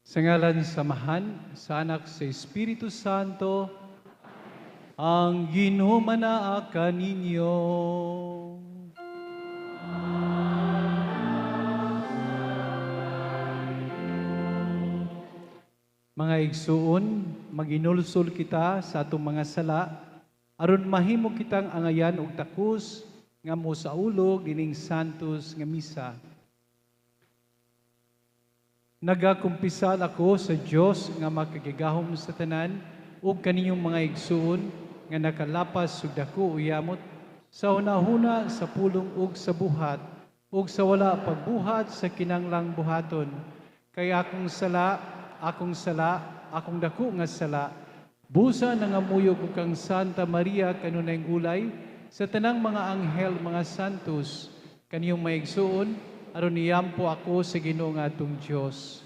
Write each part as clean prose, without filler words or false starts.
Sa ngalan samahan, sa Anak, sa Espiritu Santo, ang ginumanaakan ninyo. Mga igsuon, maginulsol kita sa atong mga sala, aron mahimo kitang angayan og takos nga mo sa ulo gining santos nga misa. Nagakumpisal ako sa Dios nga makagigahom sa tanan ug kaninyong mga igsuon nga nakalapas ug dako uyamot sa hunahuna sa pulong ug sa buhat ug sa wala pagbuhat sa kinanglang buhaton. Kay akong sala, akong dako nga sala, busa nangamuyog ko kang Santa Maria kanunay gulay sa tanang mga anghel, mga santos, kaniyong maigsuon, aron niyampo ako sa Ginoo nga atong Dios.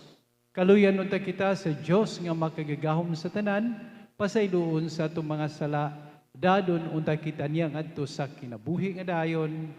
Kaluyan unta kita sa Dios nga makagagahom sa tanan, pasayloon sa atong mga sala, dadon unta kita niya ngadto sa kinabuhi nga dayon.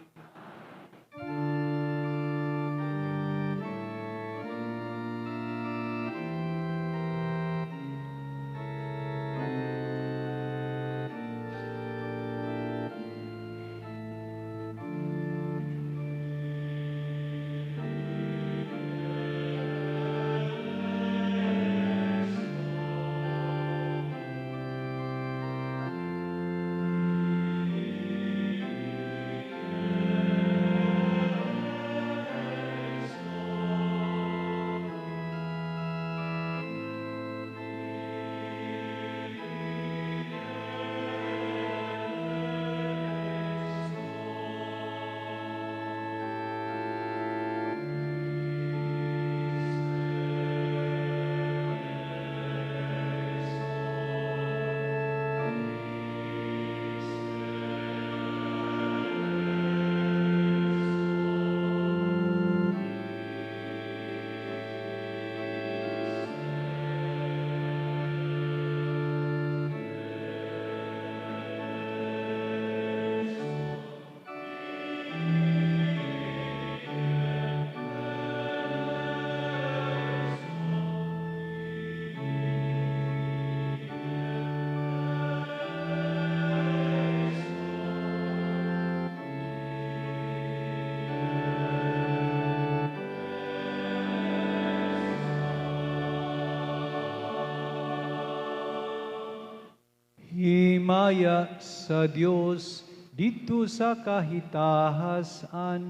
Himaya sa Dios dito sa kahitahasan.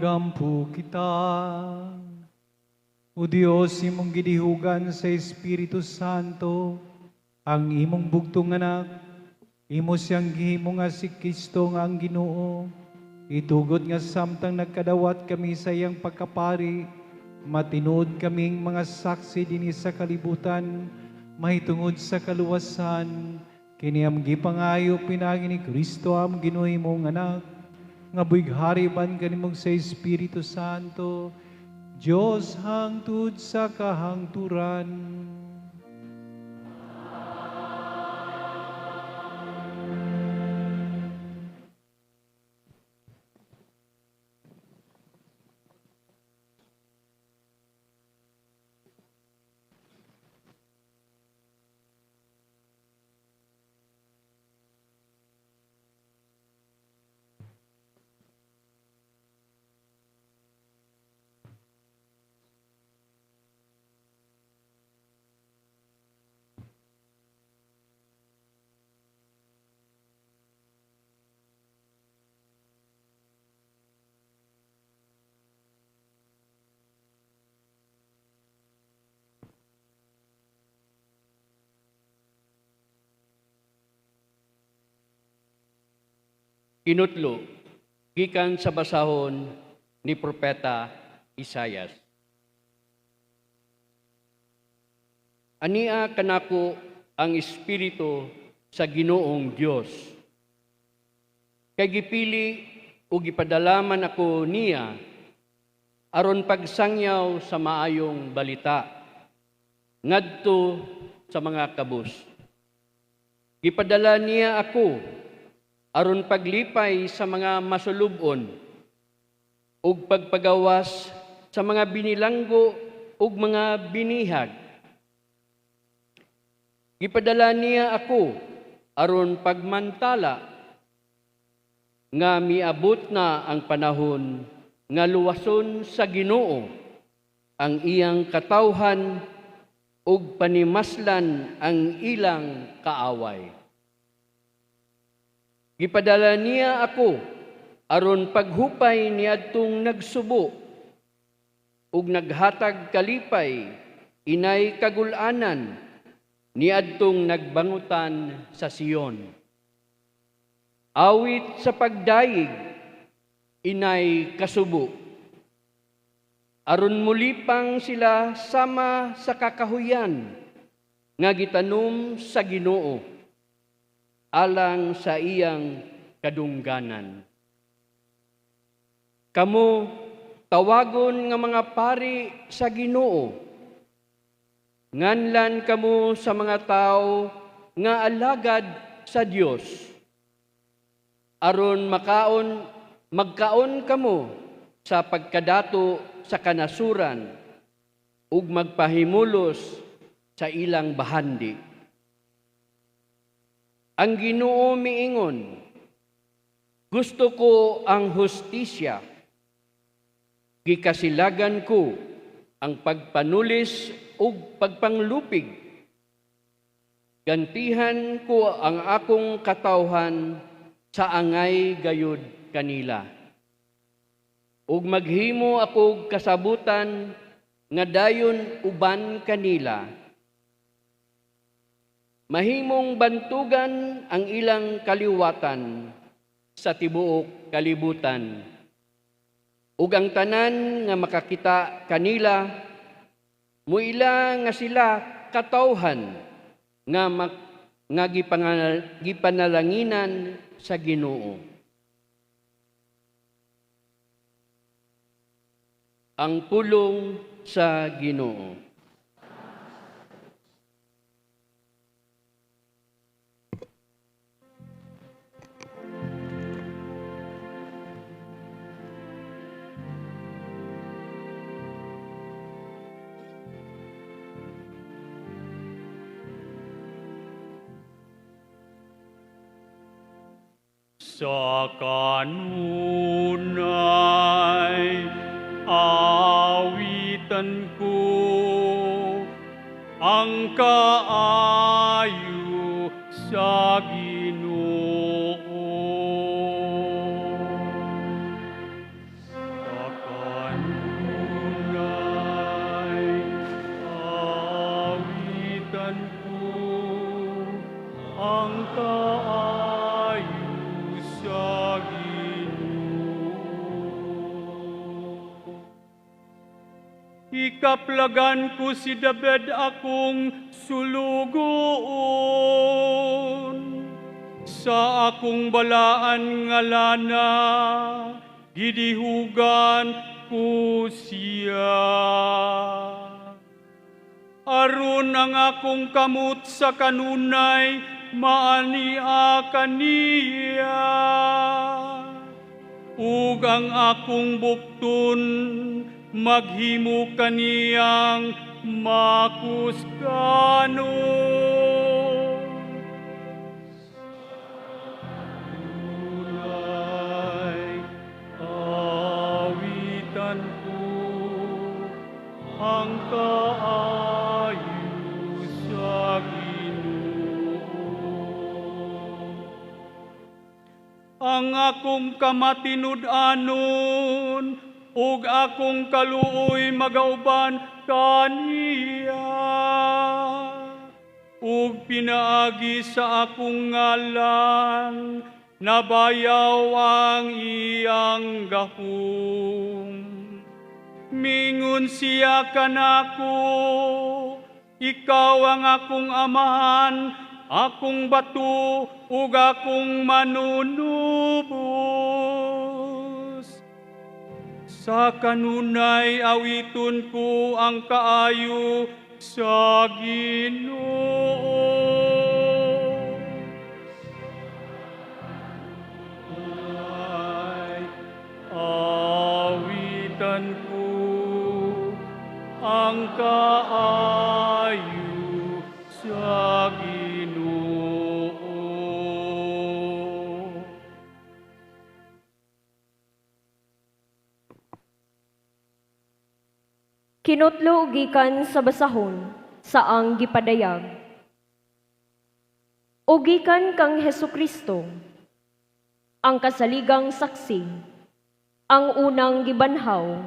magampo kita. O Diyos, imong gidihugan sa Espiritu Santo, ang imong bugtong anak, imo siyang gihimo nga si Kristo nga ang Ginoo. Itugod nga samtang nagkadawat kami sa iyang pagkapari, matinuod kaming mga saksi dinhi sa kalibutan, mahitungod sa kaluwasan, kini am gipangayo pinagi ni Kristo am Ginoo imong anak, nga buighari ban kanimong sa Espiritu Santo, Diyos hangtod sa kahangturan. Kinutlo, gikan sa basahon ni Propeta Isayas. Ania kanako ang Espiritu sa Ginoong Dios. Kay gipili o gipadalaman ako niya aron pagsangyaw sa maayong balita ngadto sa mga kabus. Gipadala niya ako aron paglipay sa mga masulubon ug pagpagawas sa mga binilanggo ug mga binihag. Gipadala niya ako aron pagmantala nga miabot na ang panahon nga luwason sa Ginoo ang iyang katawhan ug panimaslan ang ilang kaaway. Gipadala niya ako aron paghupay niadtong nagsubo ug naghatag kalipay inay kagul-anan niadtong nagbangutan sa Sion. Awit sa pagdayig inay kasubo aron mulipang sila sama sa kakahuyan nga gitanom sa Ginoo alang sa iyang kadungganan. Kamu tawagon nga mga pari sa Ginoo, nganlan kamu sa mga tao nga alagad sa Dios, aron magkaon kamo sa pagkadato sa kanasuran ug magpahimulos sa ilang bahandi. Ang Ginoo miingon, gusto ko ang hustisya, gikasilagan ko ang pagpanulis ug pagpanglupig. Gantihan ko ang akong katawhan sa angay gayud kanila. Ug maghimo ako kasabutan nga dayon uban kanila. Mahimong bantugan ang ilang kaliwatan sa tibuok kalibutan. Ug ang tanan nga makakita kanila, muila nga sila katawhan nga gipanalanginan sa Ginoo. Ang pulong sa Ginoo. Sa kanunay awitan ko ang kaayo sa Ginoo. Sa kaayo sa Ginoo. Ikaplagan ko si David akong sulugoon, sa akong balaan nga lana, gidihugan ko siya. Aron ang akong kamot sa kanunay, maania kaniya. Ug ang akong bukton, maghimo kaniyang makuskano. Tunay, awitan ko ang kaayo sa Ginoo. Ang akong kamatinud-anon, ug akong kaluoy magauban kaniya. Ug pinaagi sa akong ngalan, nabayaw ang iyang gahom. Mingon siya kanako, ikaw ang akong amahan, akong bato, ug akong manunubos. Sa kanunay awiton ko ang kaayo sa Ginoo. Ay, awitan ko ang kaayo sa Ginoo. Kinutlo gikan sa basahon, saang gipadayag. O gikan kang Hesukristo, ang kasaligang saksi, ang unang gibanhaw,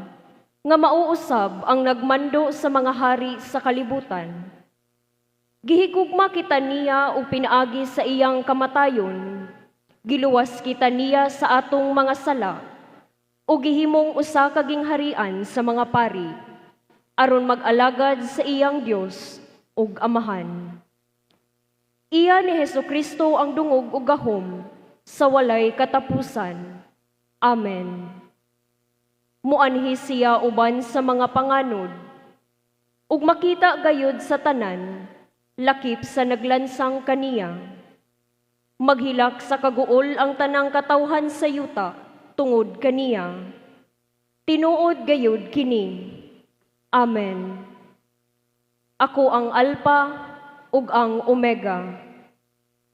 nga mauusab ang nagmando sa mga hari sa kalibutan. Gihigugma kita niya o pinaagi sa iyang kamatayon, giluwas kita niya sa atong mga sala, o gihimong usa ka gingharian sa mga pari, aron mag-alagad sa iyang Dios ug Amahan. Iya ni Hesukristo ang dungog ug gahom sa walay katapusan. Amen. Muanhi siya uban sa mga panganod, ug makita gayud sa tanan, lakip sa naglansang kaniya. Maghilak sa kaguol ang tanang katawhan sa yuta tungod kaniya. Tinuod gayud kini. Amen. Ako ang Alpha ug ang Omega.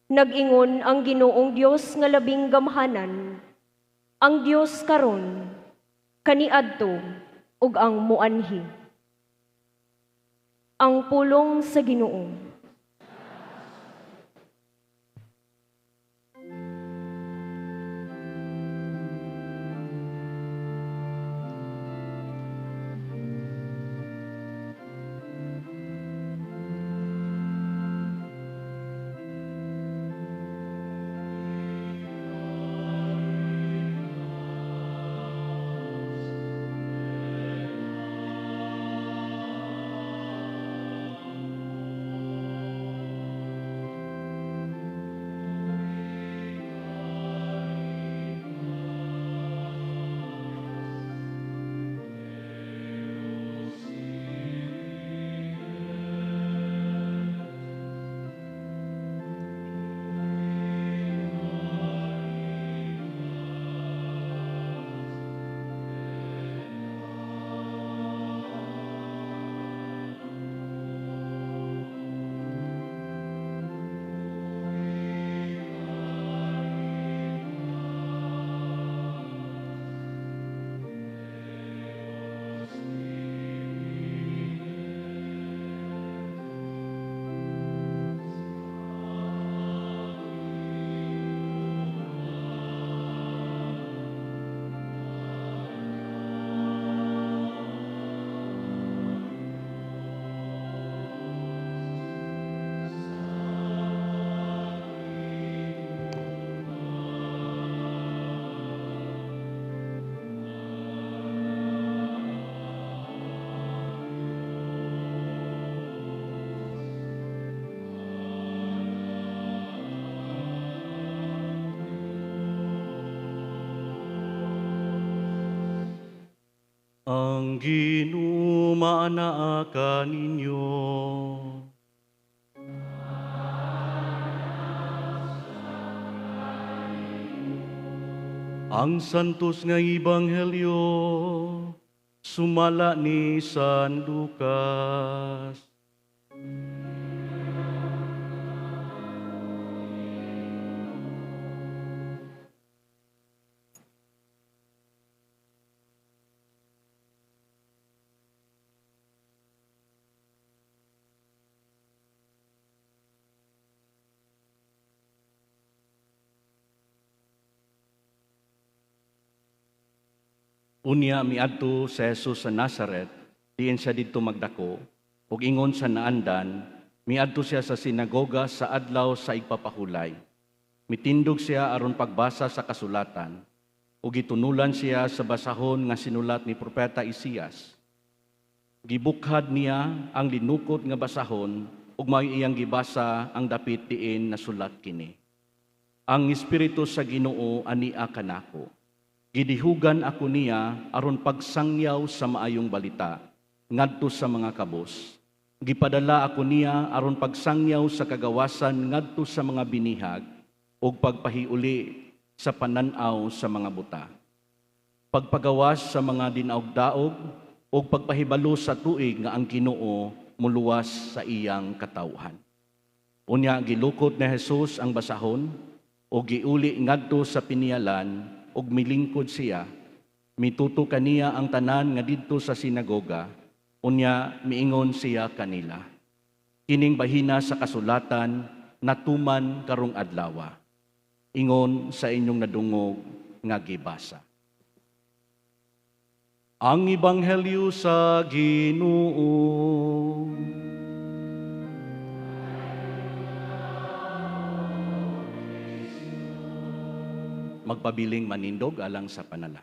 Nag-ingon ang Ginoong Dios nga labing gamhanan, ang Dios karon, kaniadto ug ang muanhi. Ang pulong sa Ginoo. Ang ginumaana kaninyo. Ang santos nga Ebanghelyo sumala ni San Lucas. Unya miadto sa Jesus sa Nazaret, diin siya didto magdako, ug ingon sa naandan, miadto siya sa sinagoga sa adlaw sa igpapahulay. Mitindog siya aron pagbasa sa kasulatan, ug gitunulan siya sa basahon nga sinulat ni propeta Isias. Gibukhad niya ang linukot nga basahon, ug may iyang gibasa ang dapit diin na sulat kini. Ang Espiritu sa Ginoo ania kanako. Gidihugan ako niya aron pagsangyaw sa maayong balita ngadto sa mga kabos. Gipadala ako niya aron pagsangyaw sa kagawasan ngadto sa mga binihag ug pagpahiuli sa pananaw sa mga buta. Pagpagawas sa mga dinaog-daog ug pagpahibalo sa tuig nga ang Ginoo muluwas sa iyang katawhan. Unya gilukot ni Jesus ang basahon ug giuli ngadto sa pinialan ug milingkod siya, mituto kaniya ang tanan nga didto sa sinagoga, unya miingon siya kanila. Kining bahina sa kasulatan natuman karong adlaw. Ingon sa inyong nadungog nga gibasa. Ang Ebanghelyo sa Ginoo. Magpabiling manindog alang sa panalangin.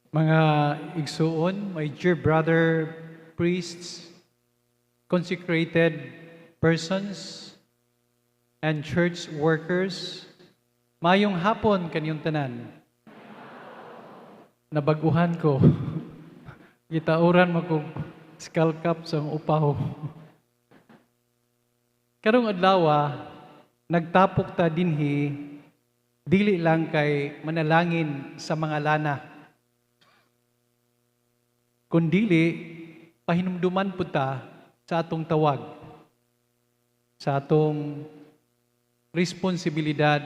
Mga igsuon, my dear brother, priests, consecrated persons, and church workers, mayong hapon kanyong tanan. Nabaguhan ko. Gitauran mo kong skull cap sa upaw. Karong adlaw, nagtapok ta dinhi, dili lang kay manalangin sa mga lana. Kundili, pahinumduman po ta sa atong tawag, sa atong responsibilidad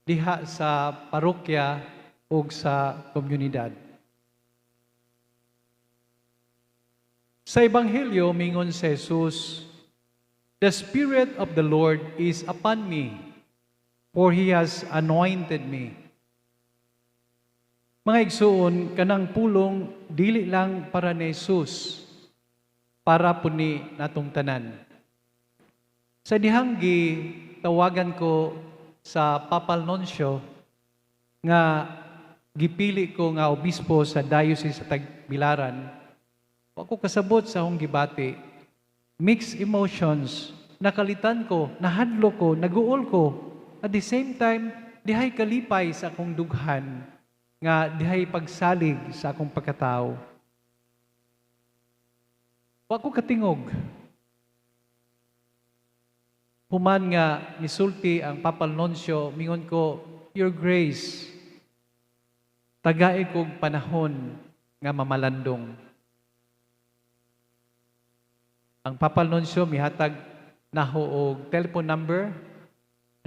diha sa parokya o sa komunidad. Sa Ebanghelyo, mingon si Jesus, "The Spirit of the Lord is upon me, for He has anointed me." Mga igsuon, kanang pulong dili lang para ni Jesus, para po ni natong tanan. Sa dihanggi, tawagan ko sa Papal Nuncio nga gipili ko nga obispo sa Diocese sa Tagbilaran. Ako kasabot sa akong gibati, mixed emotions, nakalitan ko, nahadlo ko, naguol ko. At the same time, dihay kalipay sa akong dughan, nga dihay pagsalig sa akong pagkatao. Wa ko katingog. Human nga misulti ang Papal Nuncio, mingon ko, Your Grace, tagay kog panahon nga mamalandong. Ang Papal Nuncio mihatag naho og telephone number.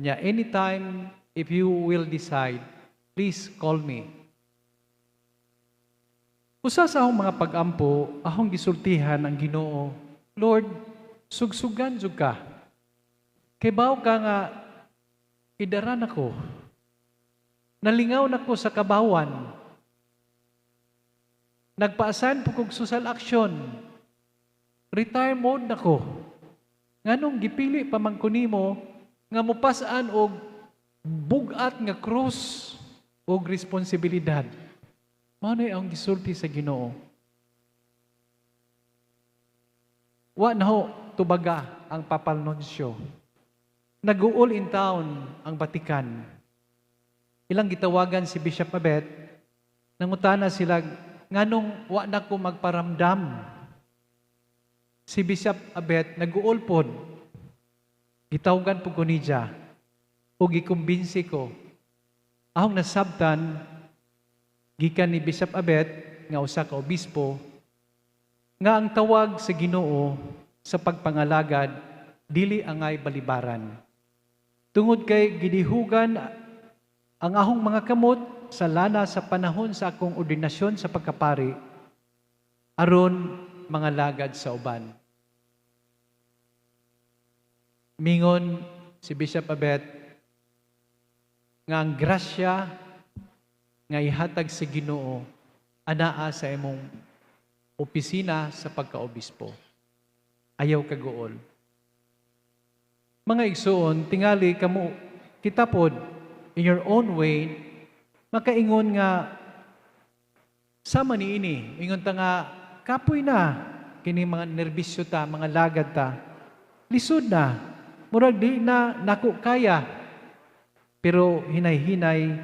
Anya, anytime if you will decide, please call me. Usa sa akong mga pag-ampo, akong gisultihan ang Ginoo, Lord, sugsugan jud ka. Kay bawo ka nga idaran ako. Nalingaw nako sa kabawan. Nagpaasan po kog social action. retire mode nako. Nganong gipili pa man ko nimo nga mopasaan og bugat nga cross og responsibilidad. Mao na ang gisulti sa Ginoo. Wa na ho tubaga ang Papal Nuncio. Nag-uol in town ang Vatican. Ilang gitawagan si Bishop Abet, nangutana sila, nganong wa na ko magparamdam. Si Bishop Abet, nag-uol pod. Gitawagan po ko niya, o gikumbinsi ko. Ahong nasabtan, gikan ni Bishop Abet, nga usa ka obispo, nga ang tawag sa Ginoo sa pagpangalagad, dili angay balibaran. Tungod kay gidihugan ang ahong mga kamot sa lana sa panahon sa akong ordinasyon sa pagkapari, aron mga lagad sa uban. Mingon si Bishop Abet nga ang grasya nga ihatag sa Ginoo anaa sa imong opisina sa pagkaobispo. Ayaw kagool. Mga igsoon, tingali kamo kita pod in your own way makaingon nga sama ni ini. Ingon ta nga kapoy na kini mga nerbisyo ta, mga lagad ta. Lisod na. Murag di na nako kaya. Pero hinay-hinay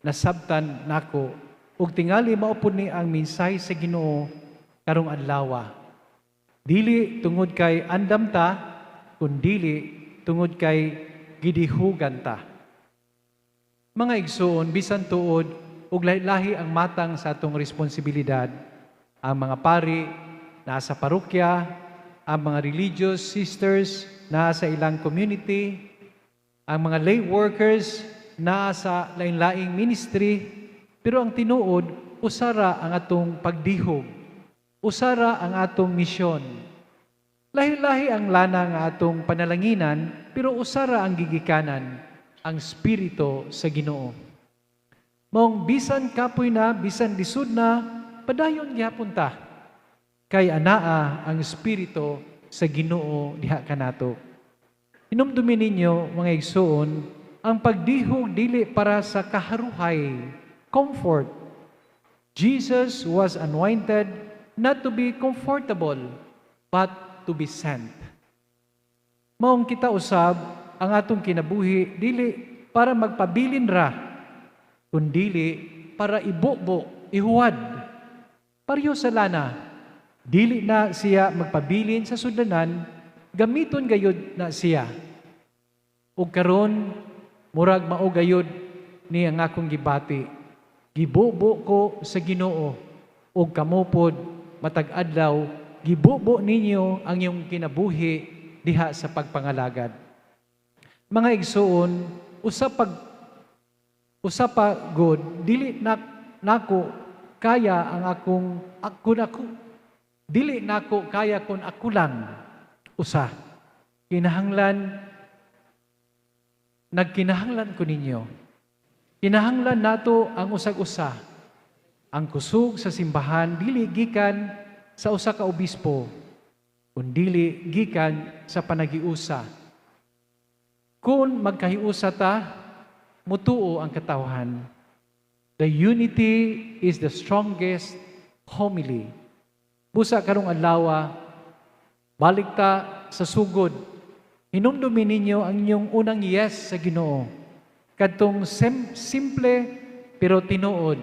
nasabtan nako ug tingali maupod ni ang minsay sa Ginoo karong adlaw. Dili tungod kay andam ta, kundili tungod kay gidihugan ta. Mga igsoon, bisan tuod ug lahi-lahi ang matang sa atong responsibilidad. Ang mga pari nasa parokya, ang mga religious sisters nasa ilang community, ang mga lay workers nasa lain-laing ministry, pero ang tinuod, usara ang atong pagdihog, usara ang atong misyon. Lahi-lahi ang lana nga atong panalanginan, pero usara ang gigikanan, ang Espiritu sa Ginoo. Mong bisan kapoy na, bisan lisod na, padayon gyapon ta. Kay anaa ang Espiritu sa Ginoo diha kanato. Hinumdumi ninyo, mga igsoon, ang pagdihog dili para sa kaharuhay, comfort. Jesus was anointed not to be comfortable, but to be sent. Maong kita usab, ang atong kinabuhi, dili para magpabilin ra, kundili para ibubo, ihuwad. Pareho sa lana, dili na siya magpabilin sa sudanan, gamiton gayud na siya. Ug karon murag mao gayud ni ang akong gibati. Gibubo ko sa Ginoo ug kamupod matag adlaw gibubo ninyo ang iyong kinabuhi diha sa pagpangalagad. Mga igsoon, usa pa good, dili nako kaya ang ako dili nako kaya kun ako lang usa. Nagkinahanglan ko ninyo. Kinahanglan nato ang usag-usa. Ang kusog sa simbahan dili gikan sa usa ka obispo, kundi gikan sa panagiusa. Kung magkahiusa ta, mutuo ang katawhan. The unity is the strongest homily. Busa karong adlaw, balik ta sa sugod. Hinumdumi ninyo ang inyong unang yes sa Ginoo. Kadtong simple pero tinuod.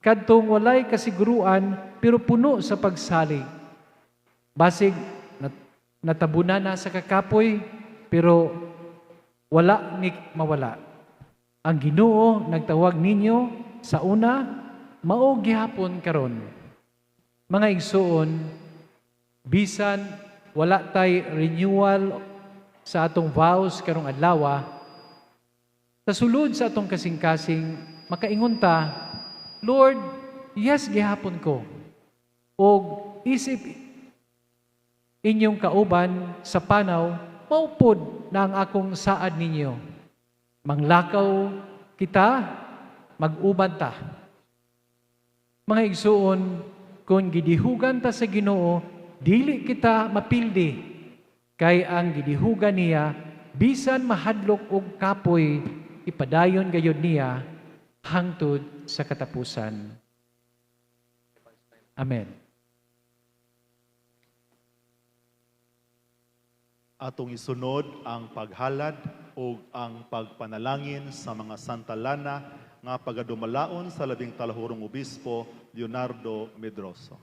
Kadtong walay kasiguruan pero puno sa pagsalig. Basig natabunan na sa kakapoy pero wala ni mawala. Ang Ginoo nagtawag ninyo sa una, mao gihapon karon. Mga igsoon, bisan wala tay renewal sa atong vows karong adlaw, sa sulod sa atong kasing-kasing, makaingon ta, Lord, yes gihapon ko. O isip inyong kauban sa panaw, maupod na ang akong saad ninyo. Manglakaw kita, mag-uban ta. Mga igsuon, kung gidihugan ta sa Ginoo, dili kita mapildi kay ang gidihugan niya bisan mahadlok og kapoy ipadayon gayud niya hangtod sa katapusan. Amen. Atong isunod ang paghalad o ang pagpanalangin sa mga Santa Lana nga pagadumalaon sa labing talahurong obispo Leonardo Medroso.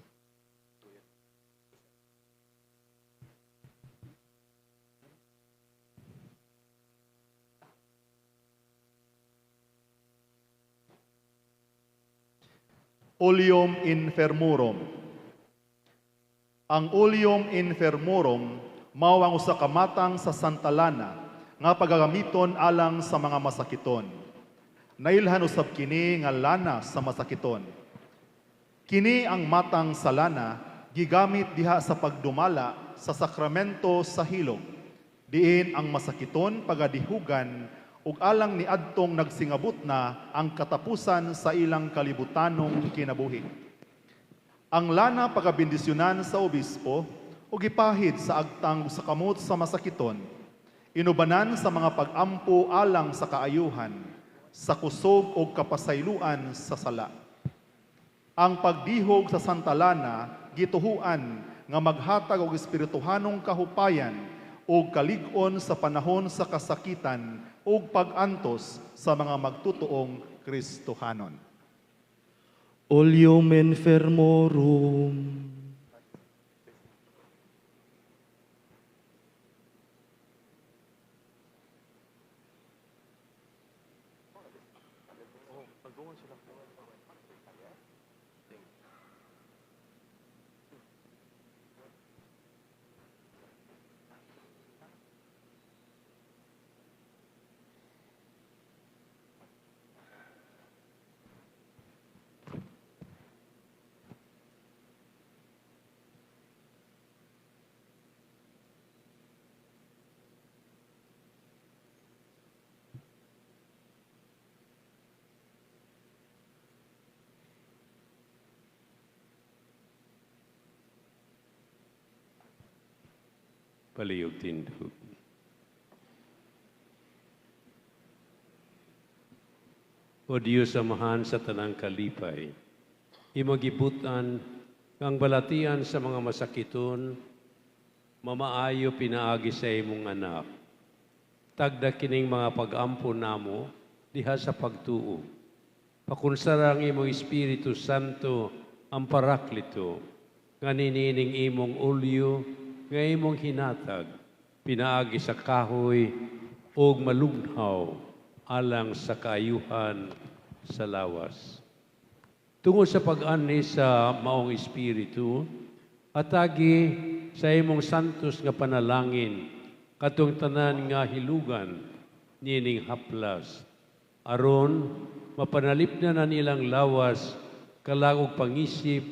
Oleum Infirmorum. Ang Oleum Infirmorum mao ang usa ka matang sa Santa Lana nga pagagamiton alang sa mga masakiton. Nailhan usab kini nga lana sa masakiton. Kini ang matang sa lana gigamit diha sa pagdumala sa sakramento sa hilog. Diin ang masakiton pagadihugan ug alang ni adtong nagsingabot na ang katapusan sa ilang kalibutanong kinabuhi. Ang lana pagabindisyonan sa obispo ug ipahid sa agtang sa kamot sa masakiton. Inubanan sa mga pag-ampo alang sa kaayuhan, sa kusog o kapasayloan sa sala. Ang pagdihog sa Santa Lana gituhuan nga maghatag og espirituhanong kahupayan o kalig-on sa panahon sa kasakitan o pag-antos sa mga magtutuong Kristohanon. Oleum Infirmorum. Palihog tindog. O Diyos amahan sa tanang kalipay, imagibutan kang balatian sa mga masakiton, mamaayo pinaagi sa imong anak. Tagda kining mga pag-ampo namo, diha sa pagtuo. Pakunsara ang imong Espiritu Santo, ang Paraklito, nga ninining imong ulyo, nga imong hinatag, pinaagi sa kahoy, o malugnaw, alang sa kaayuhan sa lawas. Tungod sa pag-ani sa maong Espiritu, atagi sa imong santos nga panalangin, katong tanan nga hilugan, nining haplas, aron mapanalipnan na nilang lawas, kalagog pangisip,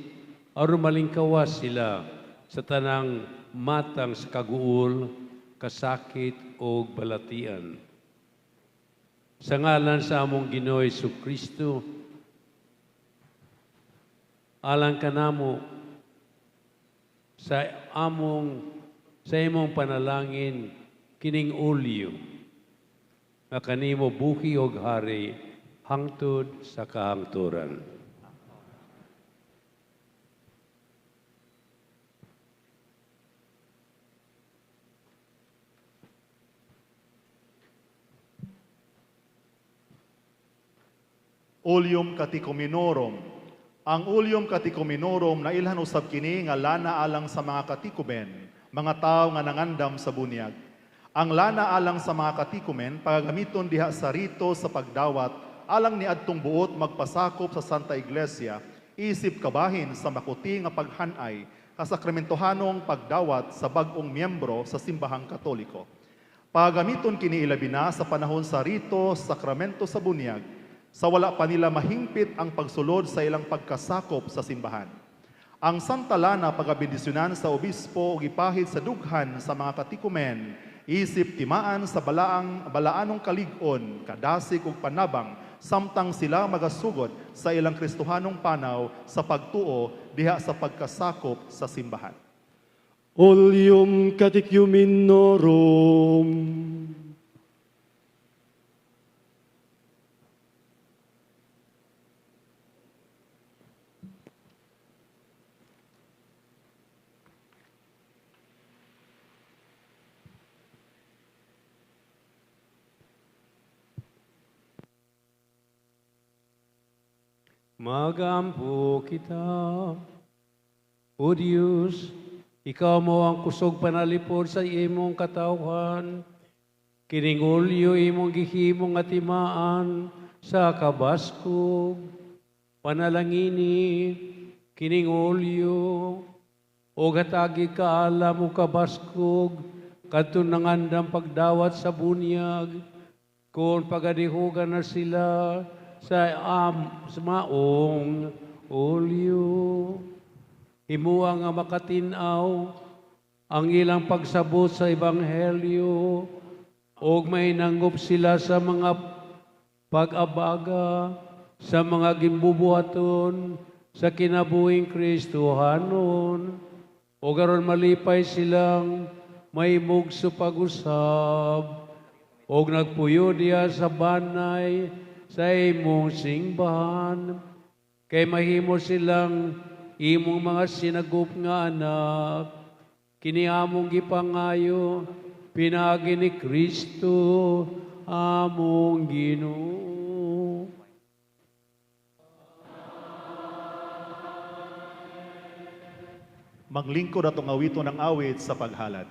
aron malingkawas sila sa tanang matang sa kaguol, kasakit o balatian. Sa ngalan sa among Ginoo Jesucristo, alang kanamo sa imong panalangin kining ulyo nga kanimo buhi og hari hangtod sa kahangturan. Oleum Catechumenorum. Ang Oleum Catechumenorum na ilhan usab kini nga lana alang sa mga katikumen, mga tao nga nangandam sa bunyag. Ang lana alang sa mga katikumen pagagamiton diha sa rito sa pagdawat alang ni adtong buot magpasakop sa Santa Iglesia, isip kabahin sa makuti nga paghanay kasakramentohanong pagdawat sa bag-ong miyembro sa simbahang Katoliko. Pagagamiton kini ilabi na sa panahon sa rito, sakramento sa bunyag, sa wala pa nila mahingpit ang pagsulod sa ilang pagkasakop sa simbahan. Ang Santa Lana pagabindisyonan sa obispo o ipahid sa dughan sa mga katikumen, isip timaan sa balaanong kalig-on, kadasig ug panabang, samtang sila magasugod sa ilang Kristohanong panaw sa pagtuo diha sa pagkasakop sa simbahan. Oleum Catechumenorum. Magampo kita. O Diyos, Ikaw mo ang kusog panalipod sa imong katawhan. Kiningolyo imong gihimong atimaan sa kabaskog. Panalangini, kiningolyo, o hatagi kaalam o kabaskog, kadto nangandang pagdawat sa bunyag, kung pagadihugan na sila sa maong olyo. Himuwa nga makatinaw ang ilang pagsabot sa Ebanghelyo o may nanggop sila sa mga pag-abaga, sa mga gimbubuhaton, sa kinabuhing Kristohanon, o garon malipay silang may mugso pag-usab, o nagpuyo diya sa banay sa imong singbahan, kay mahimo silang imong mga sinagup nga anak, kiniamong gipangayo, pinagi ni Kristo, among Ginoo. Maglingkod atong awiton ng awit sa paghalad.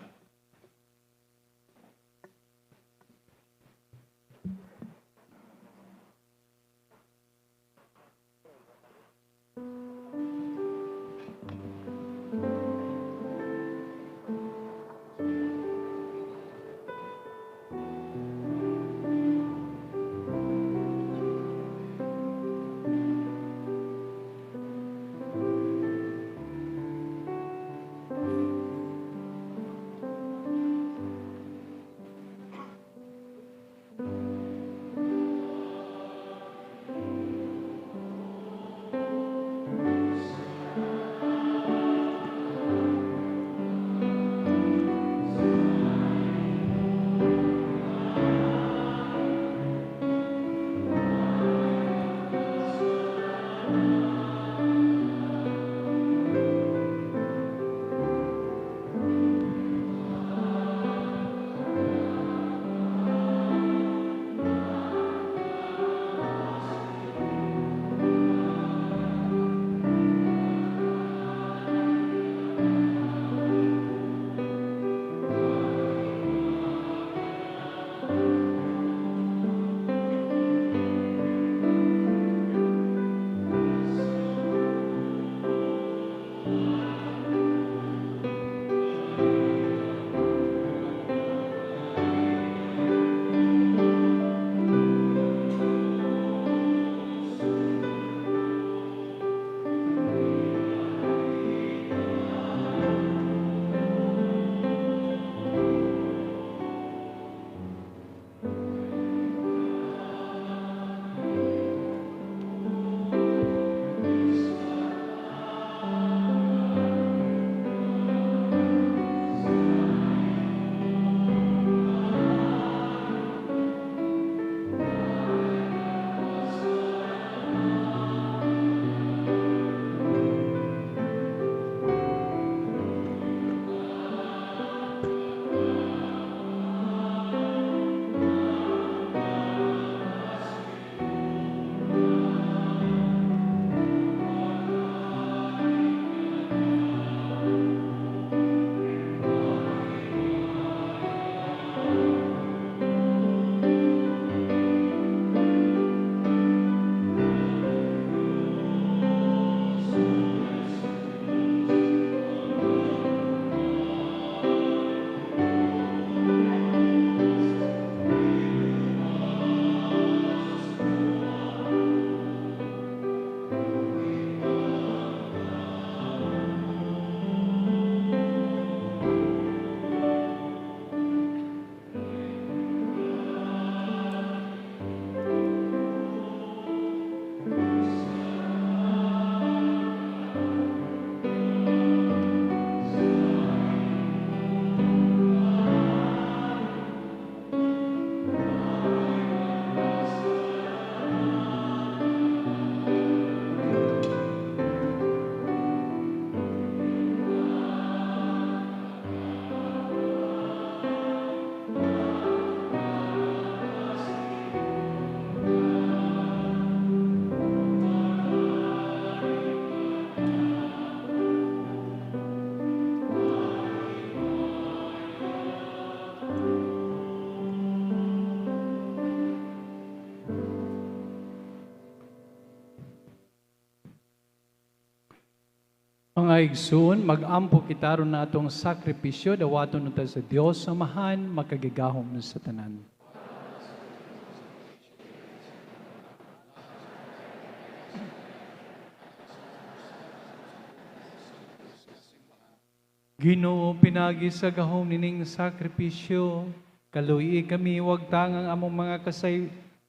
Mga igsoon, mag-ampo kita ron na atong sakripisyo, dawaton nuta sa Dios Amahan, makagigahom sa tanan. Ginoo, pinagi sa gahom nining sakripisyo, kaluyi kami, wag tangang among mga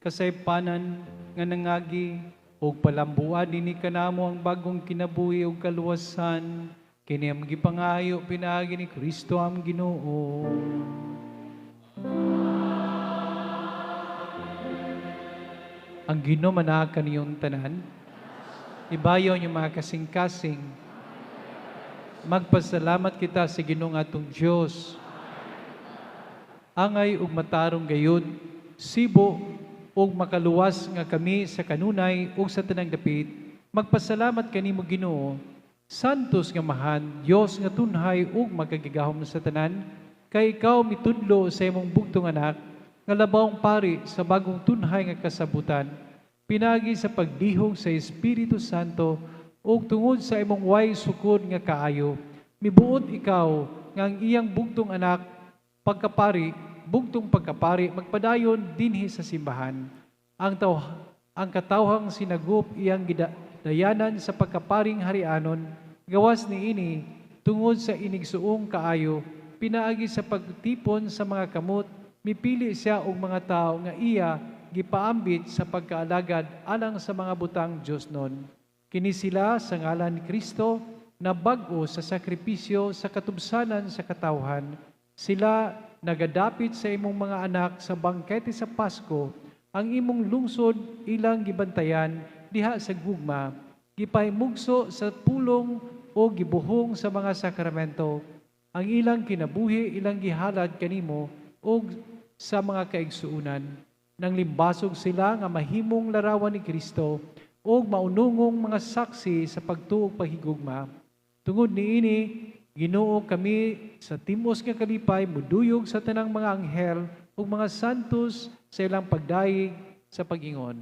kasaypanan nga nangagi, ug palambuan dini kanamo ang bagong kinabuhi ug kaluwasan, kini ang gipangayo pinagi ni Kristo ang Ginoo. Ang Ginoo manakan niyong tanan, ibayaw niyo mga kasing-kasing, magpasalamat kita sa Ginoong atong Dios. Angay ug matarong gayud, sibo ug makaluwas nga kami sa kanunay ug sa tanang dapit. Magpasalamat kanimo Ginoo, santos nga mahan, Dios nga tunhay ug magagigahom sa tanan, kay ikaw mitudlo sa imong bugtong anak nga labawng pari sa bagong tunhay nga kasabutan, pinagi sa pagdihog sa Espiritu Santo ug tungod sa imong way sukod nga kaayo, mibuot ikaw nga ang iyang bugtong anak bugtong pagkapari magpadayon dinhi sa simbahan. Ang katawhang sinagup iyang gidayanan sa pagkaparing harianon, gawas niini tungod sa inigsuong kaayo, pinaagi sa pagtipon sa mga kamot, mipili siya og mga tao nga iya gipaambit sa pagkaalagad alang sa mga butang Diosnon. Kini sila sa ngalan ni Kristo na bag-o sa sakripisyo sa katubsanan sa katawhan. Sila nagadapit sa imong mga anak sa bangkete sa Pasko, ang imong lungsod ilang gibantayan diha sa gugma, gipahimugso sa pulong o gibuhong sa mga sakramento. Ang ilang kinabuhi ilang gihalad kanimo o sa mga kaigsuunan. Nang limbasog sila nga mahimong larawan ni Kristo o maunungong mga saksi sa pagtuog pahigugma. Tungod niini, Ginoo, kami sa timos nga kalipay muduyog sa tanang mga anghel ug mga santos sa ilang pagdaig sa pag-ingon.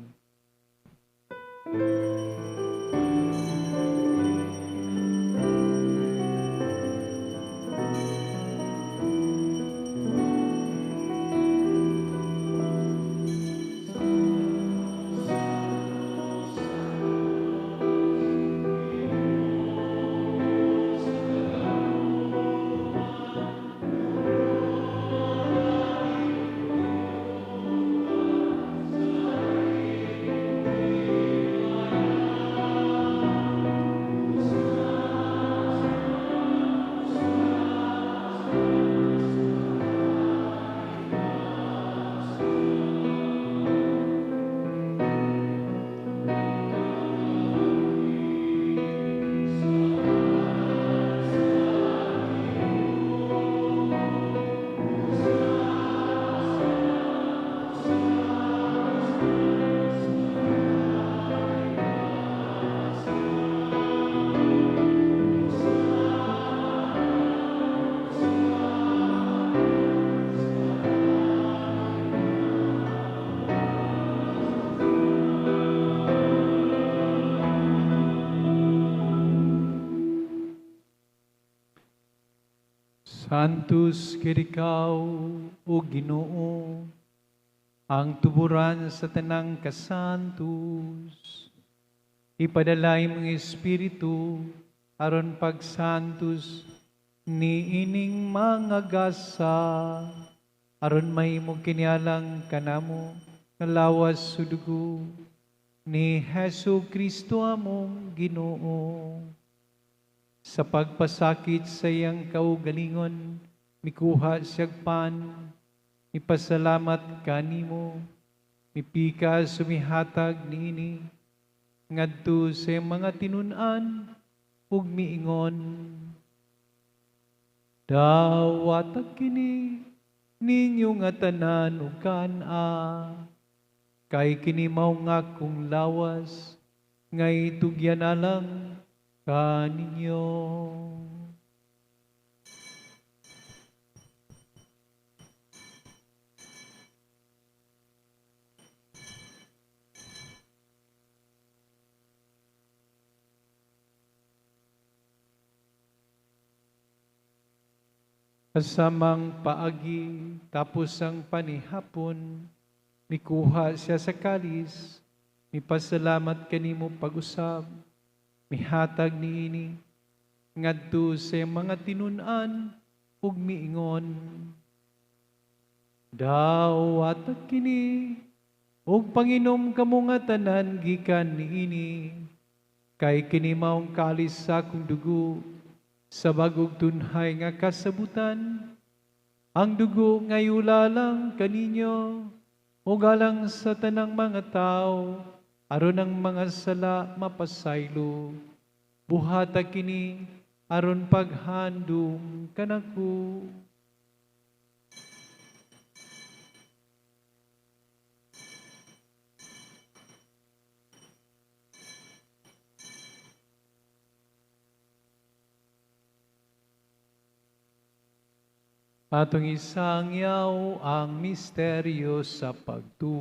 Santos kirikaw o Ginoo, ang tuburan sa tanang kasantos. Ipadalay mong Espiritu aron pagsantos ni ining mga gasa, aron mahimong kinialang kanamo nalawas sa dugo ni Hesu Kristo among Ginoo. Sa pagpasakit sa iyang kaugalingon, mikuha siyag pan, ipasalamat kanimo, mipika sumihatag niini, ngadto sa mga tinunan, ug miingon. Dawat kini ninyo nga tanan ug kana, kay kini mao nga kong lawas, ngay tugyan alang kaninyo. Kasamang paagi, tapos ang panihapon, mikuha siya sa kalis, mipasalamat kanimo pag-usab, mihatag niini, ngadto sa mga tinunan, ug miingon. Dawat kini, ug panginom kamo nga tanan gikan niini, kay kini maong kalis sa akong dugo, sa bagog tunhay nga kasabutan, ang dugo nga yulalang kaninyo, o galang sa tanang mga tao, aron ang mga sala mapasaylo. Buhata kini, aron paghandom kanako. Atong isangyaw ang misteryo sa pagtuo.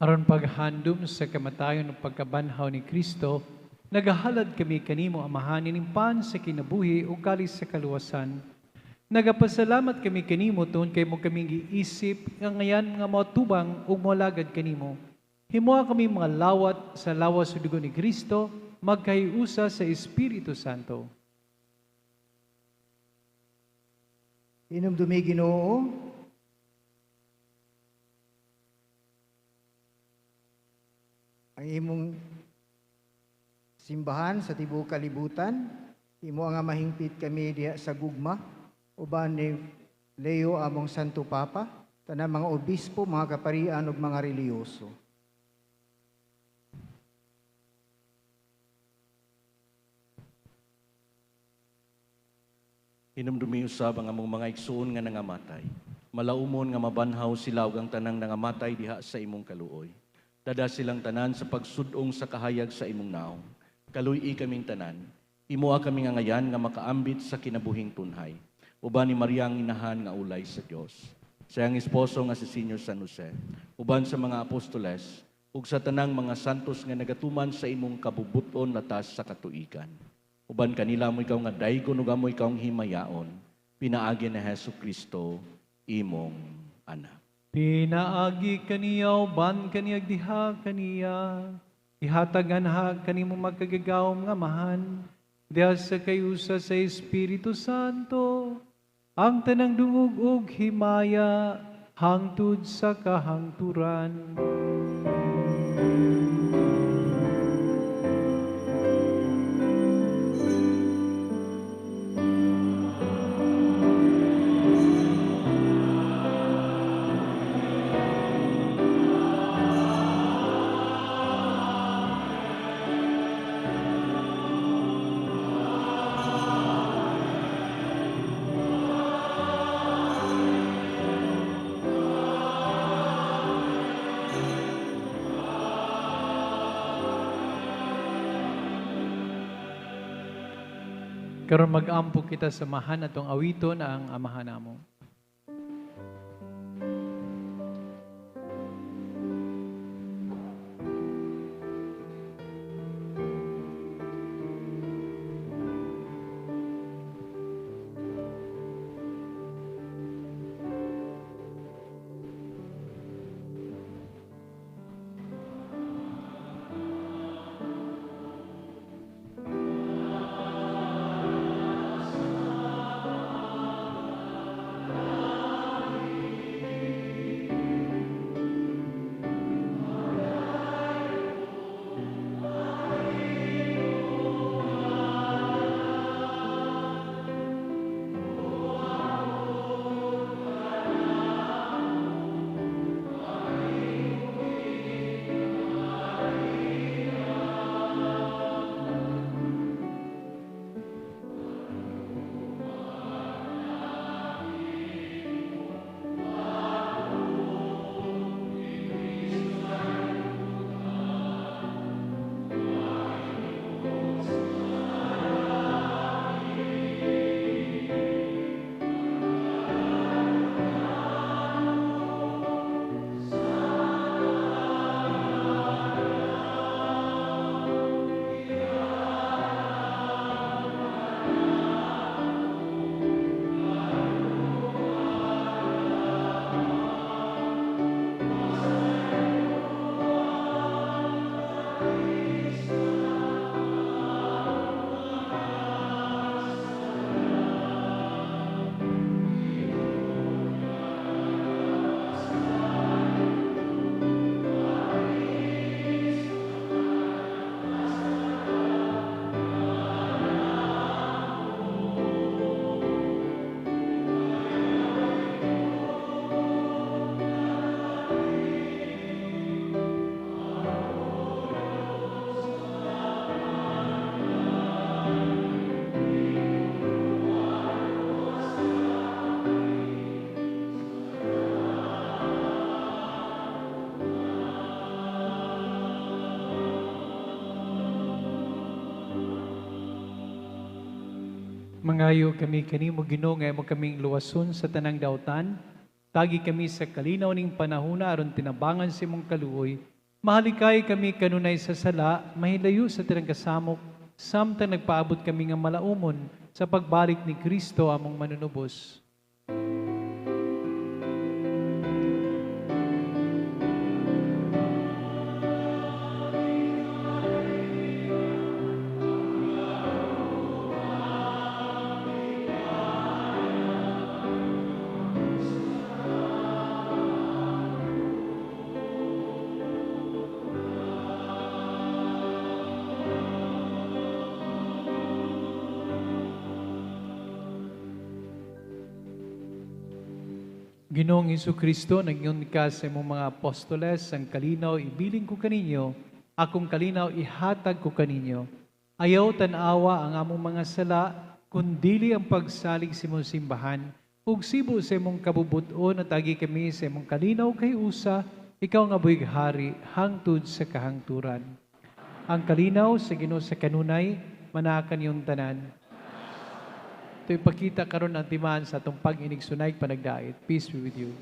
Aron paghandom sa kamatayon ng pagkabanhaw ni Kristo, nagahalad kami kanimo amahan inimpan sa kinabuhi o kalis sa kaluwasan. Nagapasalamat kami kanimo tuon kay mo kaming giisip nga ngayan nga matubang ug molagad kanimo. Himuha kami mga lawat sa lawas sa dugo ni Kristo, magkahiusa sa Espiritu Santo. Inom dumi Ginoo, ang imong simbahan sa tibuok kalibutan, imo nga mahingpit kami diha sa gugma, uban ni Leo among Santo Papa, tanang mga obispo, mga kaparian ug mga reliyoso. Hinumdumi usab ang among mga igsuon nga nangamatay. Malaumon nga mabanhaw sila ug ang tanang nangamatay diha sa imong kaluoy. Dada silang tanan sa pagsudong sa kahayag sa imong naong. Kaluy-i kaming tanan. Imoa kami nga ngayan nga makaambit sa kinabuhing tunhay. Uban ni Maria ang inahan nga ulay sa Dios. Sa iyang esposo nga si Senior San Jose. Uban sa mga apostoles ug sa tanang mga santos nga nagatuman sa imong kabubuton latas sa katuigan. Uban kanila mo ikaw nga daygon ug amo ikaw ang himayaon. Pinaagi na Hesukristo imong anak. Pinaagi kaniya, ban kaniyag diha kaniya, ihatagan ha kanimo magkagagawom nga mahan, diha sa kayusa sa Espiritu Santo, ang tanang dungog ug himaya, hangtod sa kahangturan. Karon mag-ampo kita samahan atong awiton ang amahan namo. Mangayo kami kanimo Ginoo nga imo kaming luwason sa tanang daotan. Tagi kami sa kalinaw ning panahona aron tinabangan sa imong kaluoy. Mahalikay kami kanunay sa sala, mahilayo sa tirang kasamok, samtang nagpaabot kami nga malaumon sa pagbalik ni Kristo among manunubos. Ginoong Kristo, naging ka sa imong mga apostoles, ang kalinaw ibiling ko kaninyo, akong kalinaw ihatag ko kaninyo. Ayaw tanawa ang among mga sala, kundili ang pagsalig sa imong simbahan, ug sibo sa imong kabubuton at agi kami sa imong kalinaw kay usa, ikaw nga buhig hari, hangtod sa kahangturan. Ang kalinaw sa Ginoo sa kanunay, manakan yung tanan. Ito ipakita karon ang timaan sa atong pag-inigsunay panagdait. Peace be with you.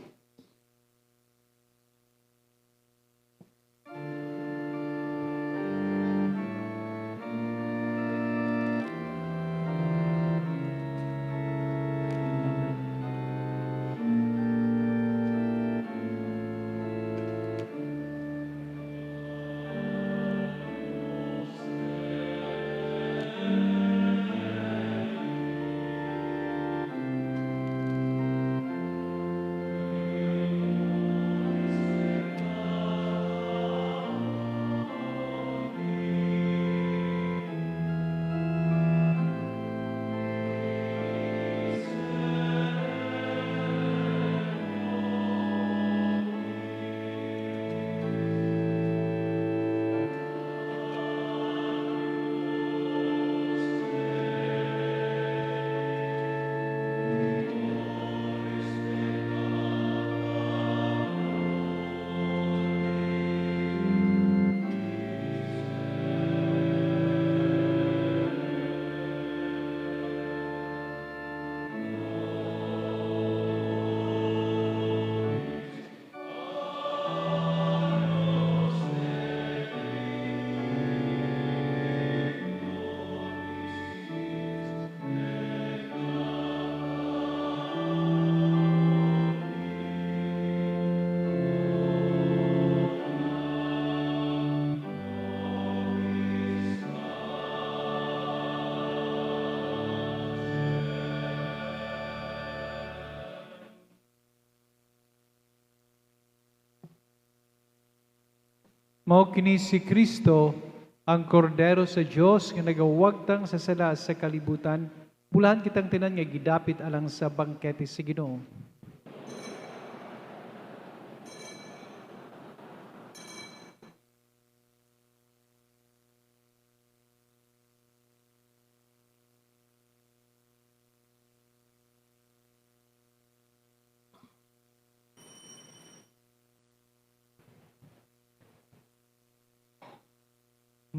Mao kini si Kristo, ang kordero sa Dios nga nagawagtang sa sala sa kalibutan. Pulahan kitang tinan nga gidapit alang sa bangkete sa Ginoo.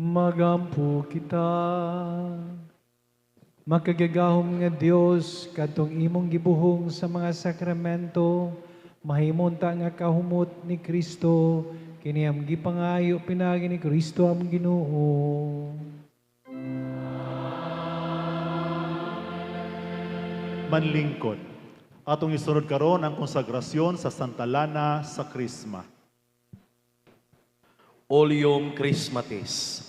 Magampo kita, makagagahom nga Dios, katong imong gibuhong sa mga sakramento, mahimunta nga kahumot ni Kristo, kini ang gipangayo pinagi ni Kristo ang Ginoo. Manlingkod. Atong isunod karon ang konsagrasyon sa Santa Lana sa Krisma. Oleum Chrismatis.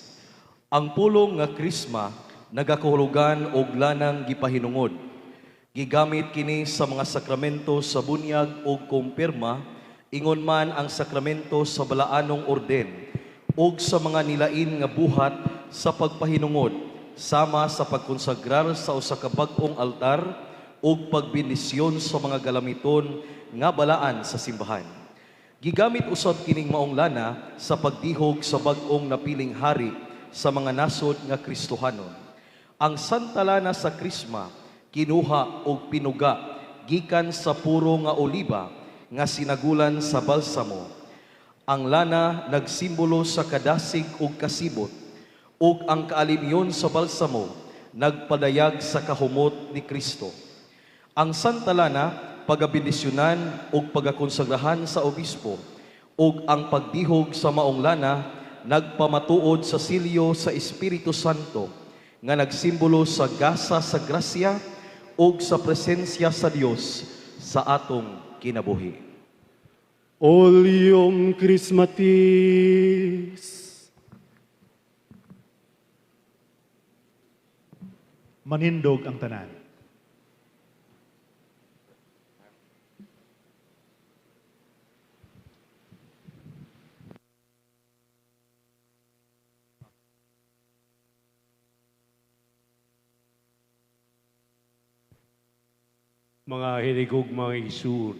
Ang pulong nga krisma nagakahulugan og lanang gipahinungod. Gigamit kini sa mga sakramento sa bunyag o kumpirma, ingon man ang sakramento sa balaanong orden, ug sa mga nilain nga buhat sa pagpahinungod, sama sa pagkonsagrar sa usa ka bag-ong altar ug pagbendisyon sa mga galamiton nga balaan sa simbahan. Gigamit usab kining maong lana sa pagdihog sa bag-ong napiling hari sa mga nasod nga Kristohanon. Ang Santa Lana sa Krisma kinuha og pinuga gikan sa puro nga oliba nga sinagulan sa balsamo. Ang lana nagsimbolo sa kadasig ug kasibot, ug ang kaalimyon sa balsamo nagpadayag sa kahumot ni Kristo. Ang Santa Lana, pagabindisyonan o pagakonsagrahan sa obispo, ug ang pagdihog sa maong lana, nagpamatuod sa silyo sa Espiritu Santo, nga nagsimbolo sa gasa sa grasya ug sa presensya sa Dios sa atong kinabuhi. Oleum Chrismatis. Manindog ang tanan. Mga hinigugmang igsoon,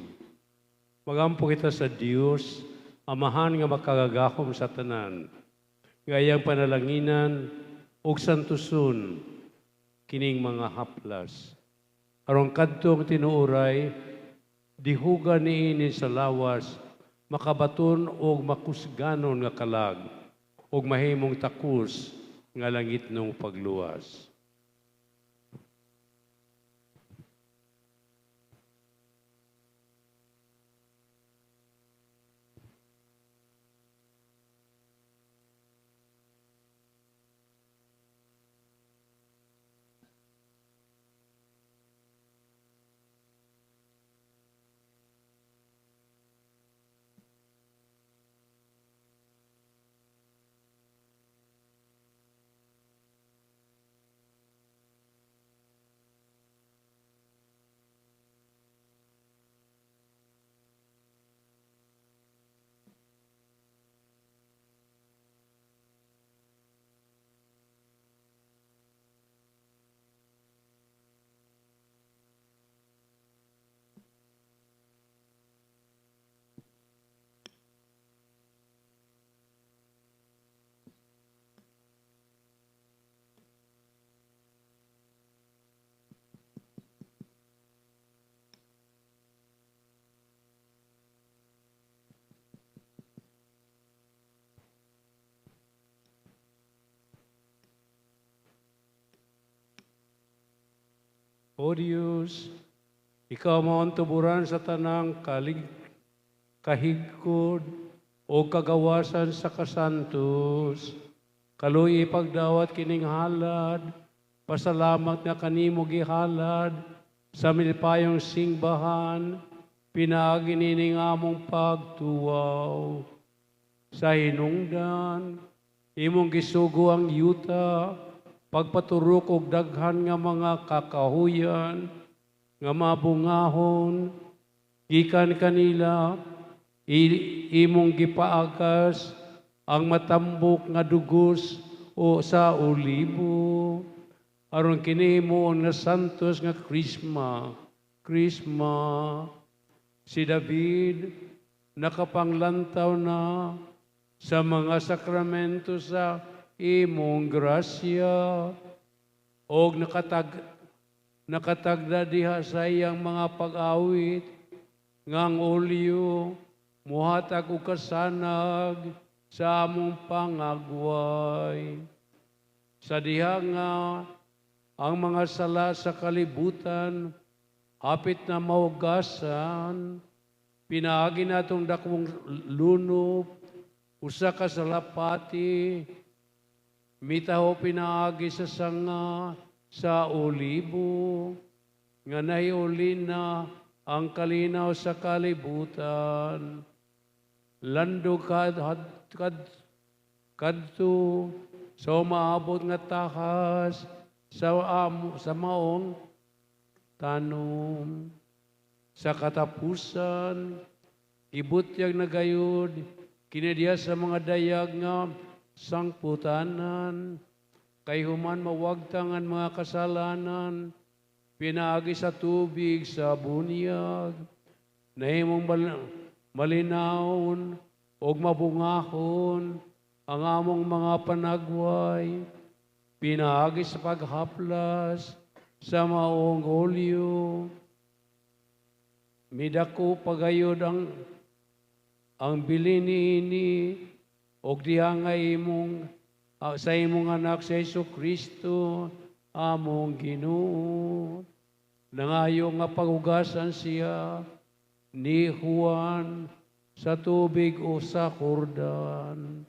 magampo kita sa Dios, amahan nga makagagahom sa tanan, gayang panalanginan ug santuson kining mga haplas. Aron kadtong tinuoray, dihugan niini sa lawas, makabaton og makusganon nga kalag, og mahimong takus nga langit nung pagluwas. O Diyos, ikaw maong tuburan sa tanang kahigkod o kagawasan sa kasantos. Kaluy ipagdawat kining halad, pasalamat nga kanimo gihalad, sa milpayong singbahan, pinaagi nining among pagtuwaw. Sa hinungdan, imong gisugo ang yuta, pagpaturok og daghan nga mga kakahuyan, nga mabungahon, gikan kanila, imong gipaagas, ang matambok nga dugos o sa olibo, aron kinihimo nga santos nga Krisma, si David, nakapanglantaw na sa mga sakramento sa imong grasya og nakatagda diha sa iyang mga pag-awit ngang olyo muhatag og kasanag sa among pangagway sa diha nga ang mga sala sa kalibutan hapit na maugasan pinaagi natong dakong lunop usa ka salapati mitaho pinaagi sa sanga sa olibo, nga nahiuli na ang kalinaw sa kalibutan. Lando kadto sa maabot nga takas sa maong tanom. Sa katapusan, ibutyag na gayud, kinediya sa mga dayag nga sangputanan, kay human mawagtangan mga kasalanan, pinaagi sa tubig sa bunyag, nahimong malinawon og mabungahon ang among mga panagway, pinaagi sa paghaplas sa maong olyo, midako pagayod ang bilin niini, og diha nga imong sa imong anak sa Kristo among Ginoo. Nangayo nga pagugasan siya ni Juan sa tubig o sa Jordan.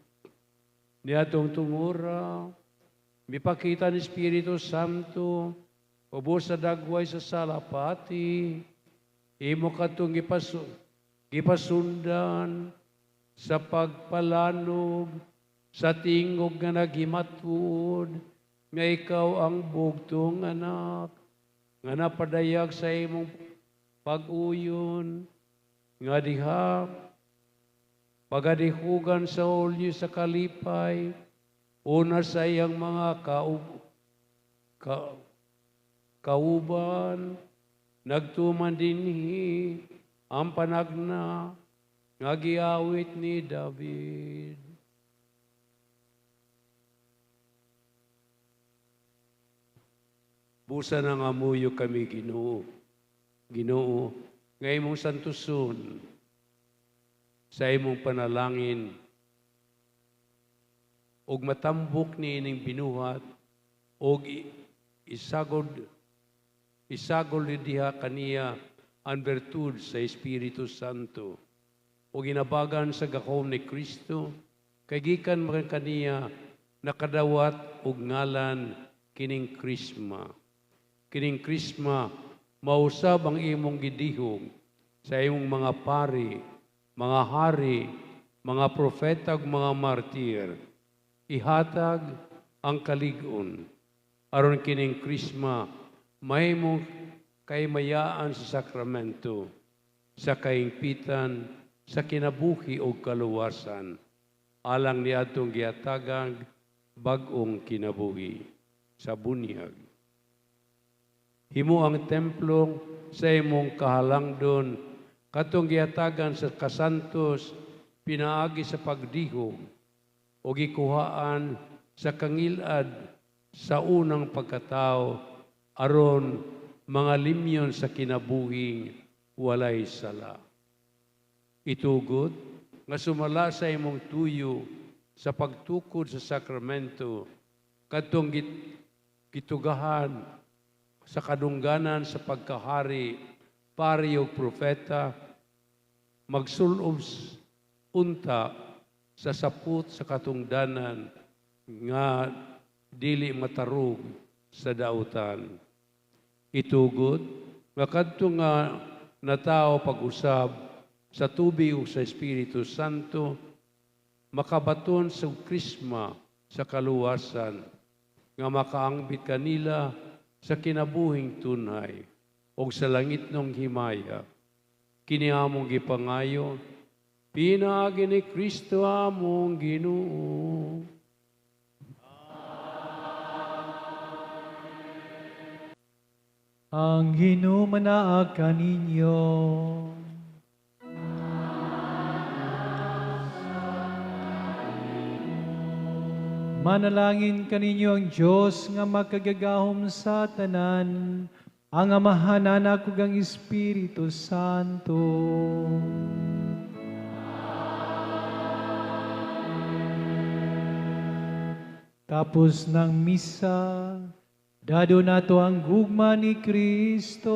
Niatong tungura, mipakita ni Espiritu Santo, ubos sa dagway sa salapati, imo katong gipasundan sa pagpalanog, sa tingog nga naghimatod, nga ikaw ang bugtong anak, nga napadayag sa imong pag-uyon, nga diha, pagadihugan sa olyo sa kalipay, una sa iyang mga kauban, nagtuman dinhi ang panagna nga giawit ni David. Busa na nga muyo kami, Ginoo. Ginoo, nga imong santuson, sa imong panalangin, og matambok ni ining binuhat, og isagol diha kaniya ang bertud sa Espiritu Santo, o ginabagan sa gahom ni Kristo, kay gikan man kaniya nakadawat og ngalan kining Krisma. Kining Krisma, mausab ang imong gidihog sa imong mga pari, mga hari, mga propeta ug mga martir. Ihatag ang kaligon. Aron kining Krisma, mahimong kaymayaan sa sakramento, sa kaingpitan, sa kinabuhi o kaluwasan, alang ni atong giatagang bag-ong kinabuhi sa bunyag. Himo ang templo sa imong kahalangdon, katong giatagan sa kasantos, pinaagi sa pagdihog, o gikuhaan sa kangilad sa unang pagkatao, aron mga limyon sa kinabuhing walay sala. Itugot, nga sumala sa imong tuyo sa pagtukod sa sakramento, katong gitugahan sa kadungganan sa pagkahari, pari o propeta, magsulob unta sa saput sa katungdanan nga dili matarog sa dautan. Itugot, nga kadto nga natao pag-usab sa tubig o sa Espiritu Santo, makabaton sa Krisma sa kaluwasan, nga makaangbit kanila sa kinabuhing tunay o sa langit ng himaya. Kiniamong gipangayo, pinaagi ni Kristo among Ginoo. Ang hinumanaa kaninyo. Manalangin kaninyo ang Diyos nga makagagahom sa tanan, ang Amahan, Anak ug ang Espiritu Santo. Tapos ng misa, dado nato ang gugma ni Kristo.